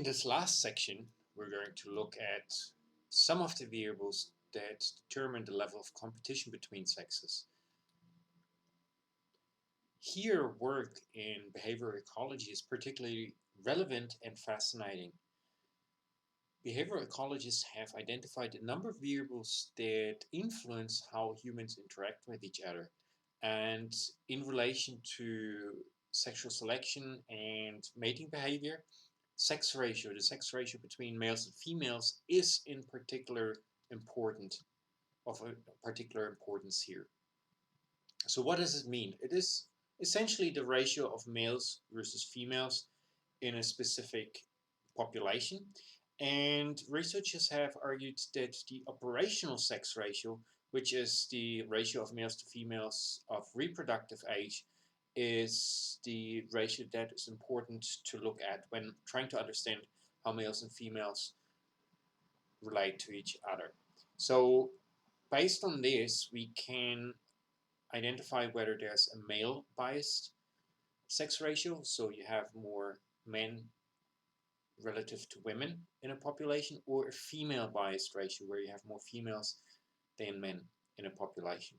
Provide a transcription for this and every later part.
In this last section, we're going to look at some of the variables that determine the level of competition between sexes. Here, work in behavioral ecology is particularly relevant and fascinating. Behavioral ecologists have identified a number of variables that influence how humans interact with each other. And in relation to sexual selection and mating behavior, the sex ratio between males and females is in particular important, of a particular importance here. So what does it mean? It is essentially the ratio of males versus females in a specific population. And researchers have argued that the operational sex ratio, which is the ratio of males to females of reproductive age, is the ratio that is important to look at when trying to understand how males and females relate to each other. So based on this, we can identify whether there's a male biased sex ratio, so you have more men relative to women in a population, or a female biased ratio where you have more females than men in a population.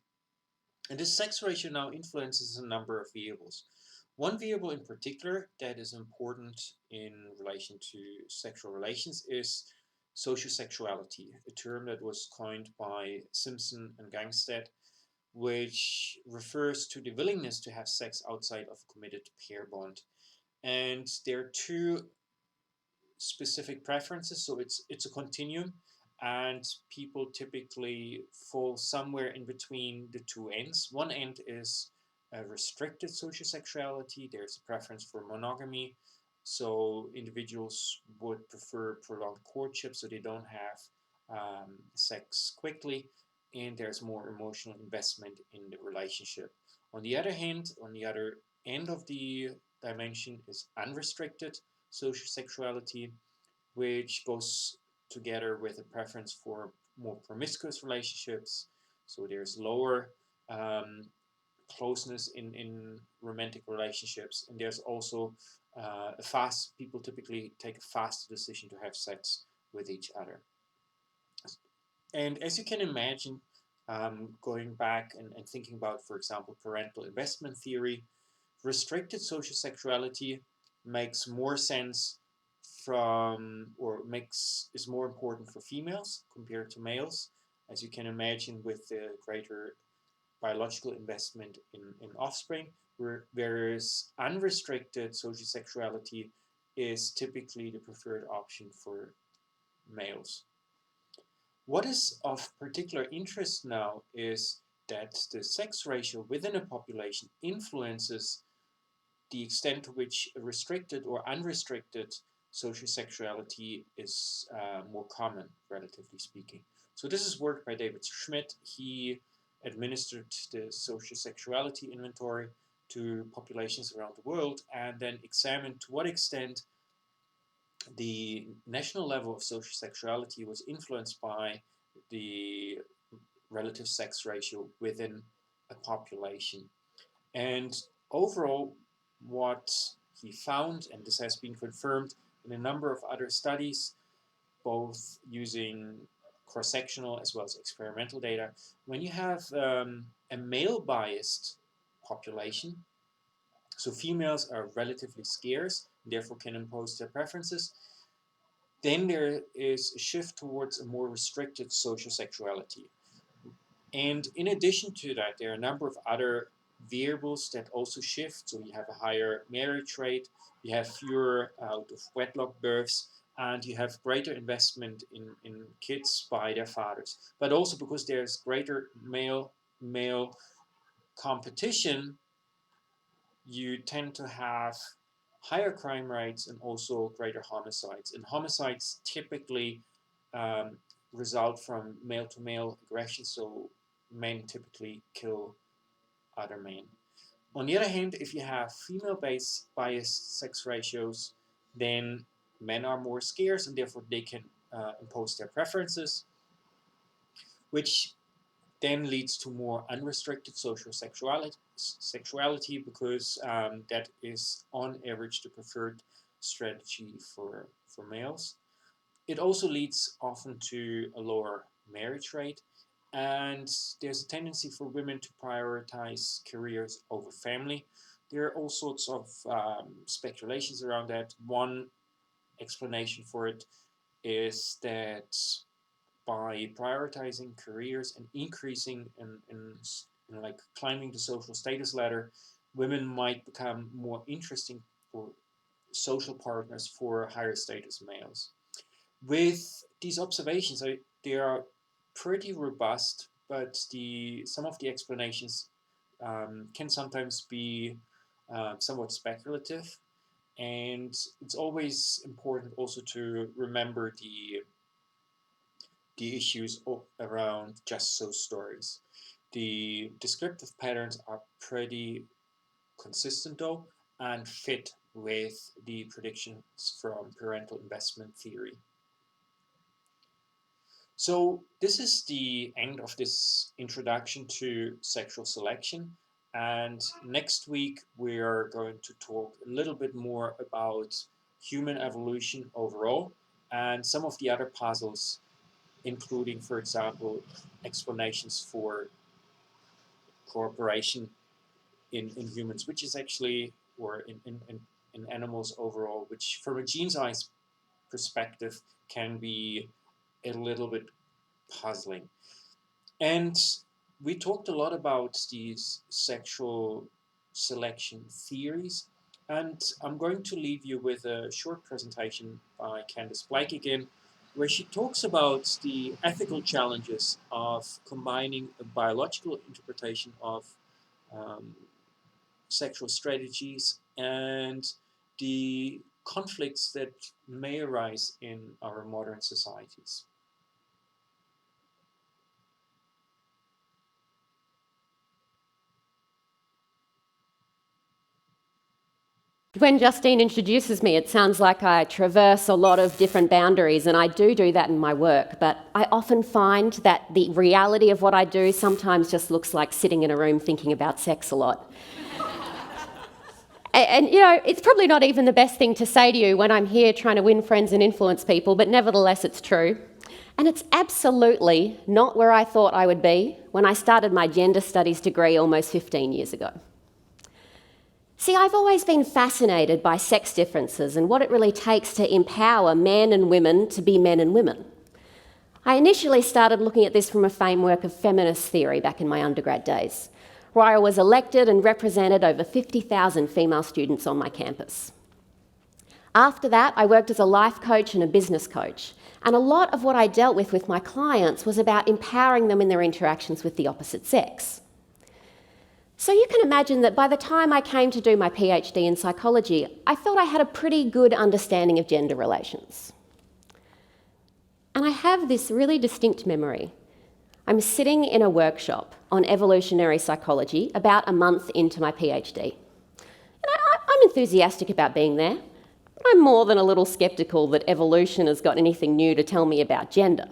And this sex ratio now influences a number of variables. One variable in particular that is important in relation to sexual relations is sociosexuality, a term that was coined by Simpson and Gangstead, which refers to the willingness to have sex outside of a committed pair bond. And there are two specific preferences, so it's a continuum, and people typically fall somewhere in between the two ends. One end is a restricted sociosexuality. There's a preference for monogamy, so individuals would prefer prolonged courtship so they don't have sex quickly, and there's more emotional investment in the relationship. On the other hand, on the other end of the dimension is unrestricted sociosexuality, which goes together with a preference for more promiscuous relationships. So there's lower closeness in romantic relationships, and there's also people typically take a faster decision to have sex with each other. And as you can imagine, going back and thinking about, for example, parental investment theory, restricted sociosexuality makes more sense is more important for females compared to males, as you can imagine, with the greater biological investment in offspring, whereas unrestricted sociosexuality is typically the preferred option for males. What is of particular interest now is that the sex ratio within a population influences the extent to which restricted or unrestricted sociosexuality is more common, relatively speaking. So this is work by David Schmidt. He administered the sociosexuality inventory to populations around the world and then examined to what extent the national level of sociosexuality was influenced by the relative sex ratio within a population. And overall, what he found, and this has been confirmed in a number of other studies, both using cross-sectional as well as experimental data, when you have a male-biased population, so females are relatively scarce, and therefore can impose their preferences, then there is a shift towards a more restricted sociosexuality. And in addition to that, there are a number of other variables that also shift. So you have a higher marriage rate, you have fewer out of wedlock births, and you have greater investment in kids by their fathers. But also because there's greater male competition, you tend to have higher crime rates and also greater homicides. And homicides typically result from male to male aggression, so men typically kill other men. On the other hand, if you have female-based biased sex ratios, then men are more scarce and therefore they can impose their preferences, which then leads to more unrestricted social sexuality because that is on average the preferred strategy for males. It also leads often to a lower marriage rate, and there's a tendency for women to prioritize careers over family. There are all sorts of speculations around that. One explanation for it is that by prioritizing careers and increasing in like climbing the social status ladder, women might become more interesting for social partners for higher status males. With these observations, they are pretty robust, but some of the explanations can sometimes be somewhat speculative, and it's always important also to remember the issues around just so stories. The descriptive patterns are pretty consistent though and fit with the predictions from parental investment theory. So this is the end of this introduction to sexual selection. And next week, we are going to talk a little bit more about human evolution overall and some of the other puzzles, including, for example, explanations for cooperation in humans, which is actually, or in animals overall, which from a gene size perspective can be a little bit puzzling. And we talked a lot about these sexual selection theories, and I'm going to leave you with a short presentation by Candice Blake again, where she talks about the ethical challenges of combining a biological interpretation of um, sexual strategies and the conflicts that may arise in our modern societies. When Justine introduces me, it sounds like I traverse a lot of different boundaries, and I do that in my work, but I often find that the reality of what I do sometimes just looks like sitting in a room thinking about sex a lot. And, you know, it's probably not even the best thing to say to you when I'm here trying to win friends and influence people, but nevertheless it's true. And it's absolutely not where I thought I would be when I started my gender studies degree almost 15 years ago. See, I've always been fascinated by sex differences and what it really takes to empower men and women to be men and women. I initially started looking at this from a framework of feminist theory back in my undergrad days, where I was elected and represented over 50,000 female students on my campus. After that, I worked as a life coach and a business coach, and a lot of what I dealt with my clients was about empowering them in their interactions with the opposite sex. So you can imagine that by the time I came to do my PhD in psychology, I felt I had a pretty good understanding of gender relations. And I have this really distinct memory. I'm sitting in a workshop on evolutionary psychology about a month into my PhD. And I'm enthusiastic about being there. But I'm more than a little sceptical that evolution has got anything new to tell me about gender.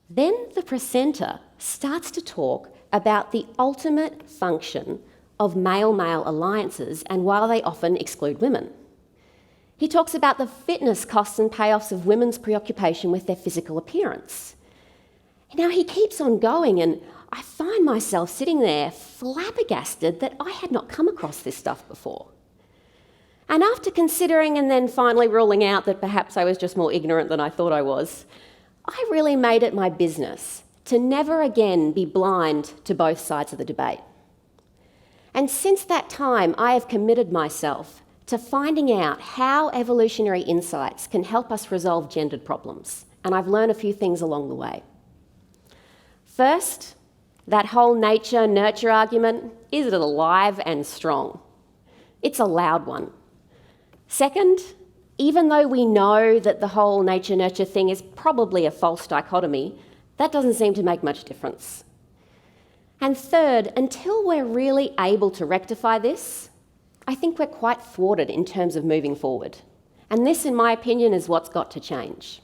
Then the presenter starts to talk about the ultimate function of male-male alliances and why they often exclude women. He talks about the fitness costs and payoffs of women's preoccupation with their physical appearance. Now he keeps on going, and I find myself sitting there flabbergasted that I had not come across this stuff before. And after considering and then finally ruling out that perhaps I was just more ignorant than I thought I was, I really made it my business to never again be blind to both sides of the debate. And since that time, I have committed myself to finding out how evolutionary insights can help us resolve gendered problems. And I've learned a few things along the way. First, that whole nature-nurture argument is alive and strong. It's a loud one. Second, even though we know that the whole nature-nurture thing is probably a false dichotomy, that doesn't seem to make much difference. And third, until we're really able to rectify this, I think we're quite thwarted in terms of moving forward. And this, in my opinion, is what's got to change.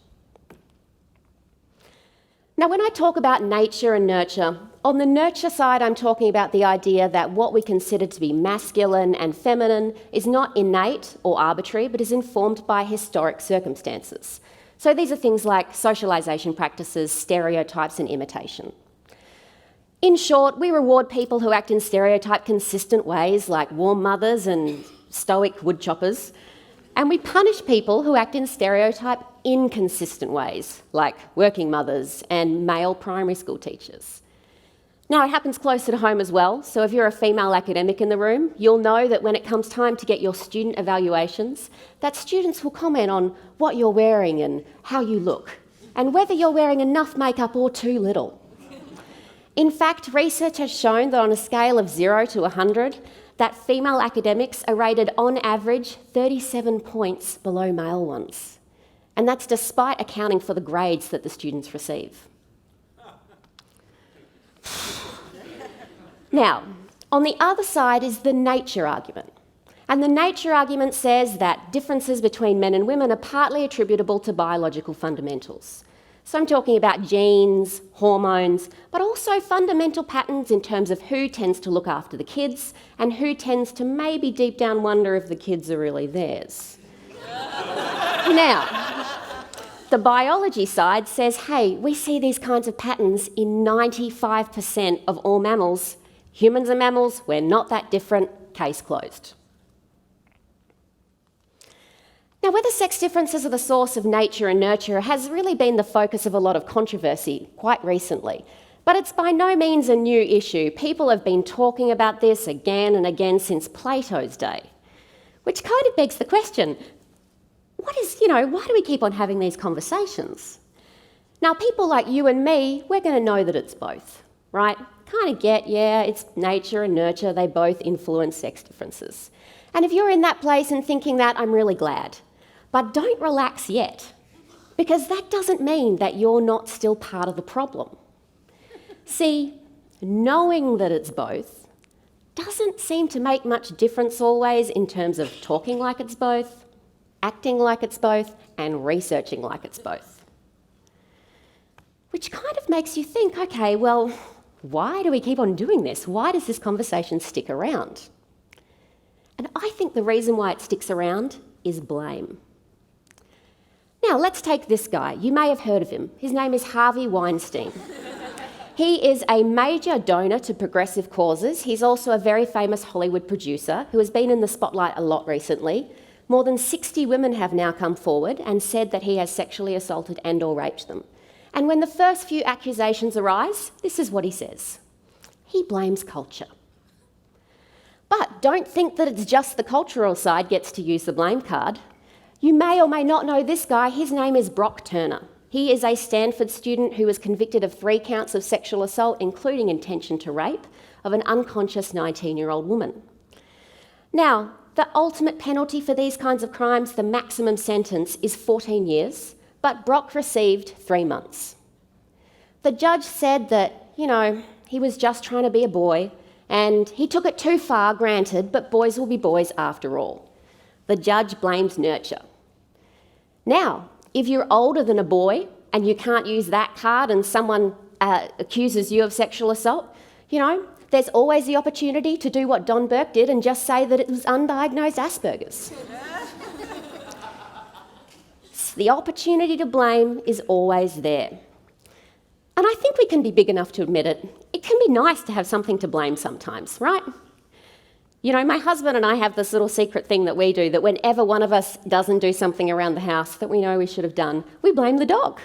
Now, when I talk about nature and nurture, On the nurture side, I'm talking about the idea that what we consider to be masculine and feminine is not innate or arbitrary, but is informed by historic circumstances. So these are things like socialisation practices, stereotypes, and imitation. In short, we reward people who act in stereotype-consistent ways, like warm mothers and stoic woodchoppers, and we punish people who act in stereotype-inconsistent ways, like working mothers and male primary school teachers. Now, it happens closer to home as well, so if you're a female academic in the room, you'll know that when it comes time to get your student evaluations, that students will comment on what you're wearing and how you look, and whether you're wearing enough makeup or too little. In fact, research has shown that on a scale of 0 to 100, that female academics are rated on average 37 points below male ones. And that's despite accounting for the grades that the students receive. Now, on the other side is the nature argument. And the nature argument says that differences between men and women are partly attributable to biological fundamentals. So I'm talking about genes, hormones, but also fundamental patterns in terms of who tends to look after the kids and who tends to maybe deep down wonder if the kids are really theirs. Now, the biology side says, hey, we see these kinds of patterns in 95% of all mammals. Humans are mammals, we're not that different, case closed. Now, whether sex differences are the source of nature and nurture has really been the focus of a lot of controversy quite recently. But it's by no means a new issue. People have been talking about this again and again since Plato's day. Which kind of begs the question, why do we keep on having these conversations? Now, people like you and me, we're going to know that it's both, right? Kind of get, yeah, it's nature and nurture, they both influence sex differences. And if you're in that place and thinking that, I'm really glad. But don't relax yet, because that doesn't mean that you're not still part of the problem. See, knowing that it's both doesn't seem to make much difference always in terms of talking like it's both, acting like it's both, and researching like it's both. Which kind of makes you think, okay, well, why do we keep on doing this? Why does this conversation stick around? And I think the reason why it sticks around is blame. Now, let's take this guy. You may have heard of him. His name is Harvey Weinstein. He is a major donor to progressive causes. He's also a very famous Hollywood producer who has been in the spotlight a lot recently. More than 60 women have now come forward and said that he has sexually assaulted and or raped them. And when the first few accusations arise, this is what he says. He blames culture. But don't think that it's just the cultural side gets to use the blame card. You may or may not know this guy. His name is Brock Turner. He is a Stanford student who was convicted of 3 counts of sexual assault, including intention to rape, of an unconscious 19-year-old woman. Now, the ultimate penalty for these kinds of crimes, the maximum sentence, is 14 years, but Brock received 3 months. The judge said that, he was just trying to be a boy, and he took it too far, granted, but boys will be boys after all. The judge blames nurture. Now, if you're older than a boy and you can't use that card and someone accuses you of sexual assault, there's always the opportunity to do what Don Burke did and just say that it was undiagnosed Asperger's. The opportunity to blame is always there. And I think we can be big enough to admit it. It can be nice to have something to blame sometimes, right? My husband and I have this little secret thing that we do, that whenever one of us doesn't do something around the house that we know we should have done, we blame the dog.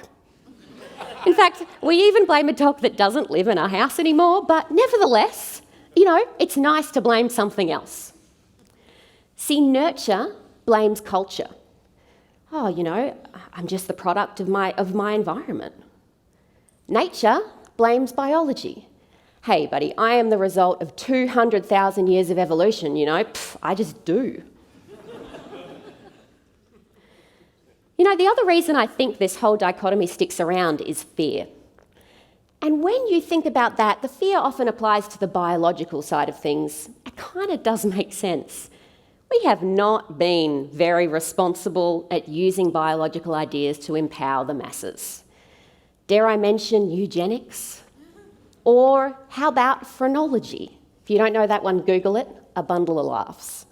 In fact, we even blame a dog that doesn't live in our house anymore, but nevertheless, it's nice to blame something else. See, nurture blames culture. Oh, I'm just the product of my environment. Nature blames biology. Hey, buddy, I am the result of 200,000 years of evolution, I just do. The other reason I think this whole dichotomy sticks around is fear. And when you think about that, the fear often applies to the biological side of things. It kind of does make sense. We have not been very responsible at using biological ideas to empower the masses. Dare I mention eugenics? Or how about phrenology? If you don't know that one, Google it, a bundle of laughs.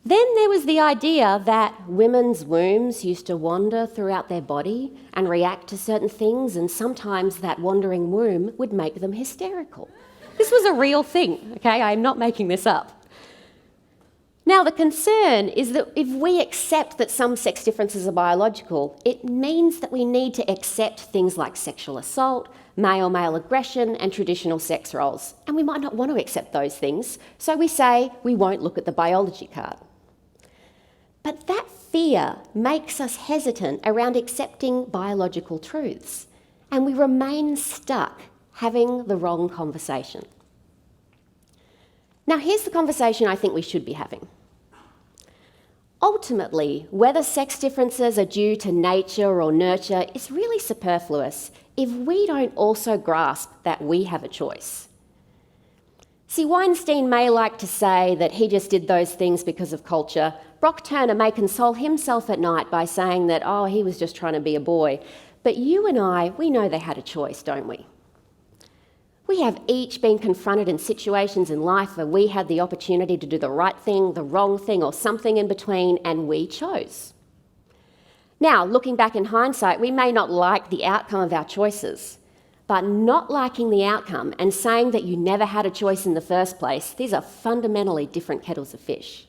Then there was the idea that women's wombs used to wander throughout their body and react to certain things, and sometimes that wandering womb would make them hysterical. This was a real thing, okay? I'm not making this up. Now, the concern is that if we accept that some sex differences are biological, it means that we need to accept things like sexual assault, male-male aggression, and traditional sex roles. And we might not want to accept those things, so we say we won't look at the biology card. But that fear makes us hesitant around accepting biological truths, and we remain stuck having the wrong conversation. Now, here's the conversation I think we should be having. Ultimately, whether sex differences are due to nature or nurture is really superfluous if we don't also grasp that we have a choice. See, Weinstein may like to say that he just did those things because of culture. Brock Turner may console himself at night by saying that, oh, he was just trying to be a boy. But you and I, we know they had a choice, don't we? We have each been confronted in situations in life where we had the opportunity to do the right thing, the wrong thing, or something in between, and we chose. Now, looking back in hindsight, we may not like the outcome of our choices, but not liking the outcome and saying that you never had a choice in the first place, these are fundamentally different kettles of fish.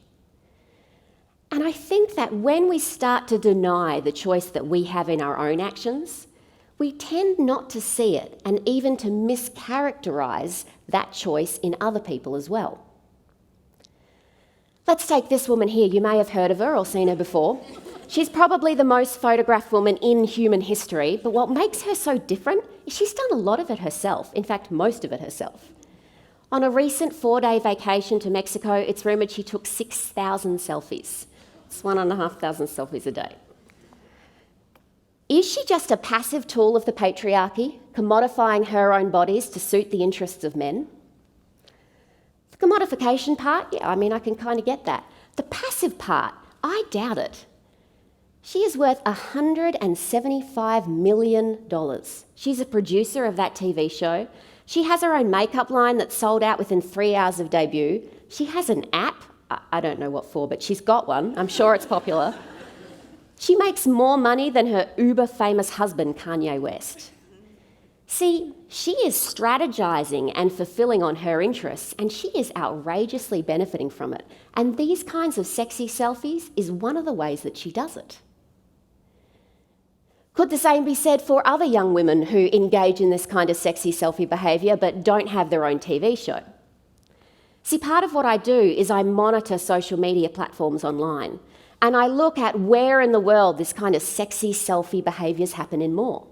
And I think that when we start to deny the choice that we have in our own actions, we tend not to see it and even to mischaracterise that choice in other people as well. Let's take this woman here. You may have heard of her or seen her before. She's probably the most photographed woman in human history, but what makes her so different is she's done a lot of it herself, in fact, most of it herself. On a recent 4-day vacation to Mexico, it's rumoured she took 6,000 selfies. It's 1,500 selfies a day. Is she just a passive tool of the patriarchy, commodifying her own bodies to suit the interests of men? The commodification part, yeah, I can kind of get that. The passive part, I doubt it. She is worth $175 million. She's a producer of that TV show. She has her own makeup line that sold out within 3 hours of debut. She has an app. I don't know what for, but she's got one. I'm sure it's popular. She makes more money than her uber-famous husband, Kanye West. See, she is strategizing and fulfilling on her interests, and she is outrageously benefiting from it. And these kinds of sexy selfies is one of the ways that she does it. Could the same be said for other young women who engage in this kind of sexy selfie behaviour but don't have their own TV show? See, part of what I do is I monitor social media platforms online, and I look at where in the world this kind of sexy selfie behaviours happen in more.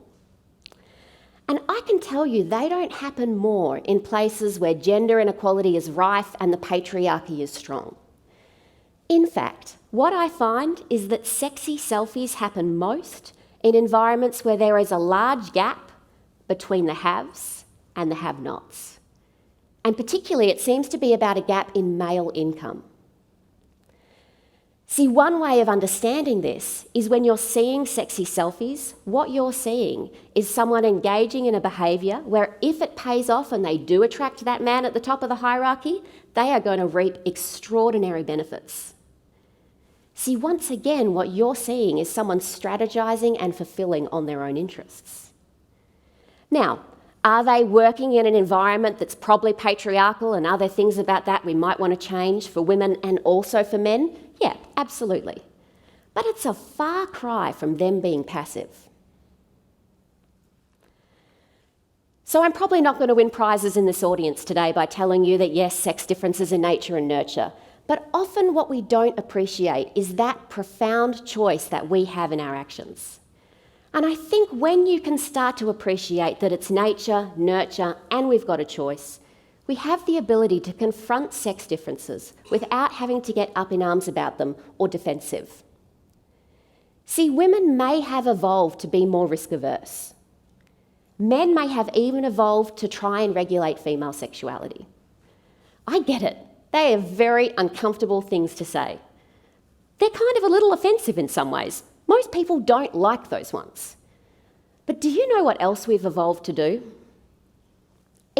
And I can tell you they don't happen more in places where gender inequality is rife and the patriarchy is strong. In fact, what I find is that sexy selfies happen most in environments where there is a large gap between the haves and the have-nots. And particularly it seems to be about a gap in male income. See, one way of understanding this is when you're seeing sexy selfies, what you're seeing is someone engaging in a behaviour where if it pays off and they do attract that man at the top of the hierarchy, they are going to reap extraordinary benefits. See, once again, what you're seeing is someone strategising and fulfilling on their own interests. Now, are they working in an environment that's probably patriarchal, and are there things about that we might want to change for women and also for men? Yeah, absolutely. But it's a far cry from them being passive. So I'm probably not going to win prizes in this audience today by telling you that yes, sex differences in nature and nurture. But often what we don't appreciate is that profound choice that we have in our actions. And I think when you can start to appreciate that it's nature, nurture, and we've got a choice, we have the ability to confront sex differences without having to get up in arms about them or defensive. See, women may have evolved to be more risk-averse. Men may have even evolved to try and regulate female sexuality. I get it. They are very uncomfortable things to say. They're kind of a little offensive in some ways. Most people don't like those ones. But do you know what else we've evolved to do?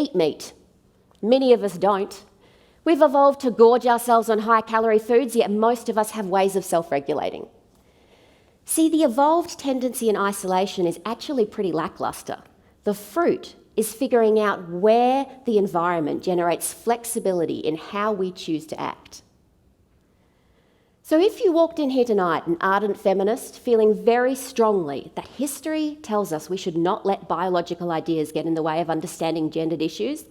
eat meat. Many of us don't. We've evolved to gorge ourselves on high-calorie foods, yet most of us have ways of self-regulating. See, the evolved tendency in isolation is actually pretty lackluster. The fruit is figuring out where the environment generates flexibility in how we choose to act. So if you walked in here tonight, an ardent feminist, feeling very strongly that history tells us we should not let biological ideas get in the way of understanding gendered issues,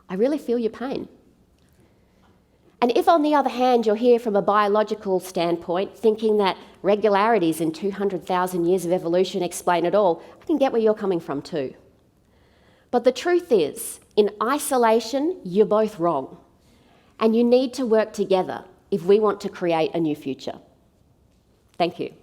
I really feel your pain. And if, on the other hand, you're here from a biological standpoint, thinking that regularities in 200,000 years of evolution explain it all, I can get where you're coming from too. But the truth is, in isolation, you're both wrong. And you need to work together if we want to create a new future. Thank you.